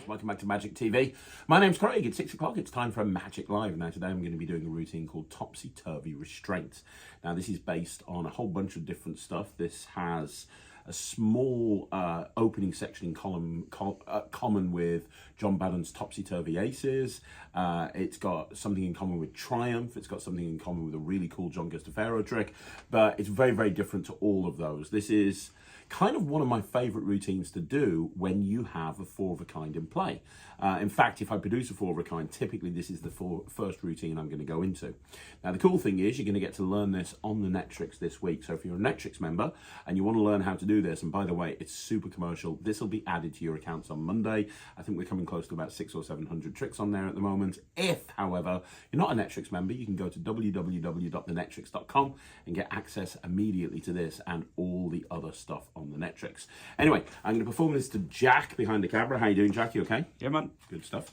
welcome back to Magic TV. My name's Craig, it's 6 o'clock, it's time for a Magic Live. Now today I'm going to be doing a routine called Topsy Turvy Restraint. Now this is based on a whole bunch of different stuff. This has a small opening section in common with John Badham's Topsy Turvy Aces. It's got something in common with Triumph. It's got something in common with a really cool John Gustafaro trick, but it's very, very different to all of those. This is kind of one of my favorite routines to do when you have a four of a kind in play. In fact, if I produce a four of a kind, typically this is the first routine I'm going to go into. Now, the cool thing is you're going to get to learn this on the Netrix this week. So if you're a Netrix member and you want to learn how to do this, and by the way, it's super commercial, this will be added to your accounts on Monday. I think we're coming close to about 600 or 700 tricks on there at the moment. If, however, you're not a Netrix member, you can go to www.thenetrix.com and get access immediately to this and all the other stuff on the Netrix. Anyway, I'm going to perform this to Jack behind the camera. How you doing, Jack? You okay? Yeah, man. Good stuff.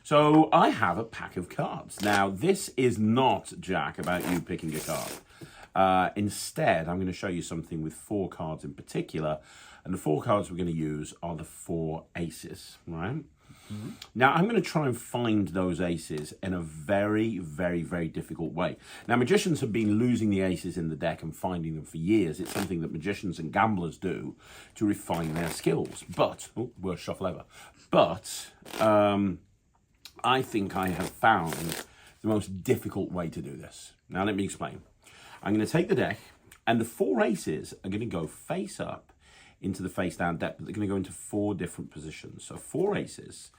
So I have a pack of cards. Now, this is not, Jack, about you picking a card. Instead, I'm going to show you something with four cards in particular. And the four cards we're going to use are the four aces, right? Mm-hmm. Now, I'm going to try and find those aces in a very, very, very difficult way. Now, magicians have been losing the aces in the deck and finding them for years. It's something that magicians and gamblers do to refine their skills. But, oh, worst shuffle ever. But, I think I have found the most difficult way to do this. Now, let me explain. I'm going to take the deck, and the four aces are going to go face up into the face down deck, but they're going to go into four different positions. So four aces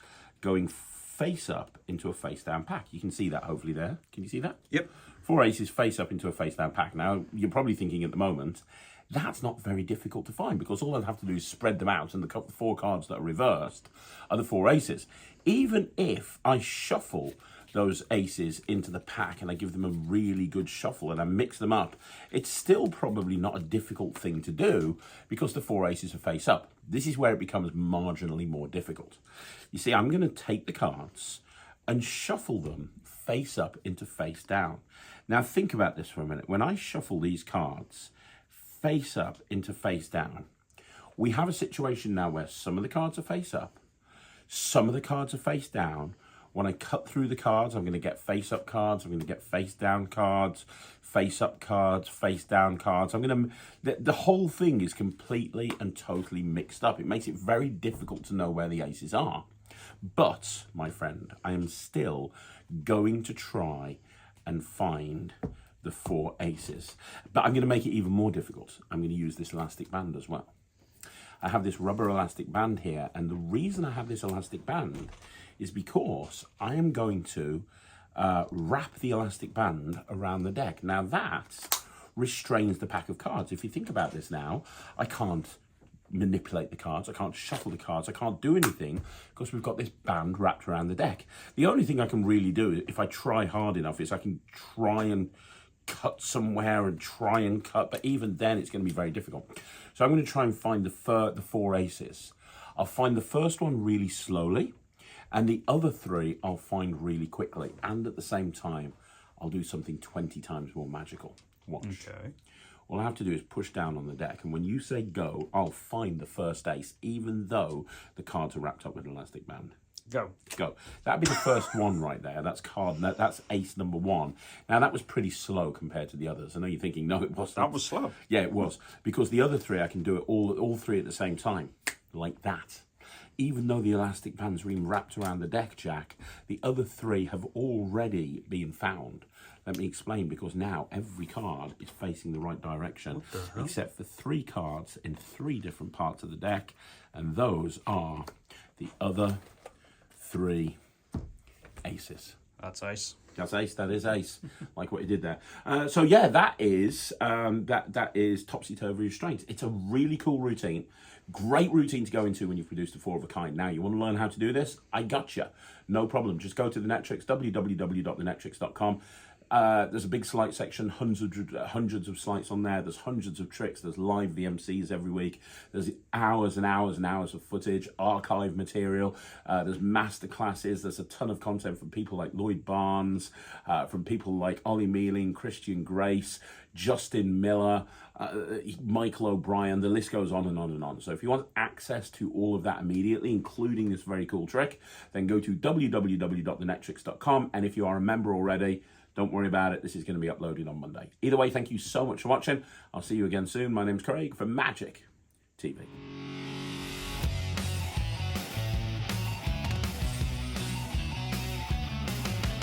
going face up into a face down pack. You can see that hopefully there. Can you see that? Yep. Four aces face up into a face down pack. Now, you're probably thinking at the moment, that's not very difficult to find because all I'd have to do is spread them out and the four cards that are reversed are the four aces. Even if I shuffle those aces into the pack and I give them a really good shuffle and I mix them up, it's still probably not a difficult thing to do because the four aces are face up. This is where it becomes marginally more difficult. You see, I'm going to take the cards and shuffle them face up into face down. Now think about this for a minute. When I shuffle these cards face up into face down, we have a situation now where some of the cards are face up, some of the cards are face down. When I cut through the cards, I'm going to get face-up cards, I'm going to get face-down cards, face-up cards, face-down cards. The whole thing is completely and totally mixed up. It makes it very difficult to know where the aces are. But, my friend, I am still going to try and find the four aces. But I'm going to make it even more difficult. I'm going to use this elastic band as well. I have this rubber elastic band here, and the reason I have this elastic band is because I am going to wrap the elastic band around the deck. Now that restrains the pack of cards. If you think about this now, I can't manipulate the cards, I can't shuffle the cards, I can't do anything because we've got this band wrapped around the deck. The only thing I can really do, if I try hard enough, is I can try and cut somewhere and try and cut, but even then it's going to be very difficult. So I'm going to try and find the four aces. I'll find the first one really slowly, and the other three I'll find really quickly. And at the same time, I'll do something 20 times more magical. Watch. Okay. All I have to do is push down on the deck. And when you say go, I'll find the first ace, even though the cards are wrapped up with an elastic band. Go. Go. That'd be the first one right there. That's ace number one. Now, that was pretty slow compared to the others. I know you're thinking, no, it wasn't. That was slow. Yeah, it was. Because the other three, I can do it all three at the same time. Like that. Even though the elastic band's been wrapped around the deck, Jack, the other three have already been found. Let me explain, because now every card is facing the right direction, except for three cards in three different parts of the deck, and those are the other three aces. That's ace. That's ace. That is ace. Like what you did there. So yeah, that is Topsy Turvy Restraint. It's a really cool routine. Great routine to go into when you've produced a four of a kind. Now, you want to learn how to do this? I gotcha. No problem. Just go to the Netrix, www.thenetrix.com. There's a big sleight section, hundreds of sleights on there. There's hundreds of tricks. There's live VMCs every week. There's hours and hours and hours of footage, archive material. There's master classes. There's a ton of content from people like Lloyd Barnes, from people like Ollie Mealing, Christian Grace, Justin Miller, Michael O'Brien. The list goes on and on and on. So if you want access to all of that immediately, including this very cool trick, then go to www.thenetrix.com. And if you are a member already, don't worry about it. This is going to be uploaded on Monday. Either way, thank you so much for watching. I'll see you again soon. My name's Craig from Magic TV.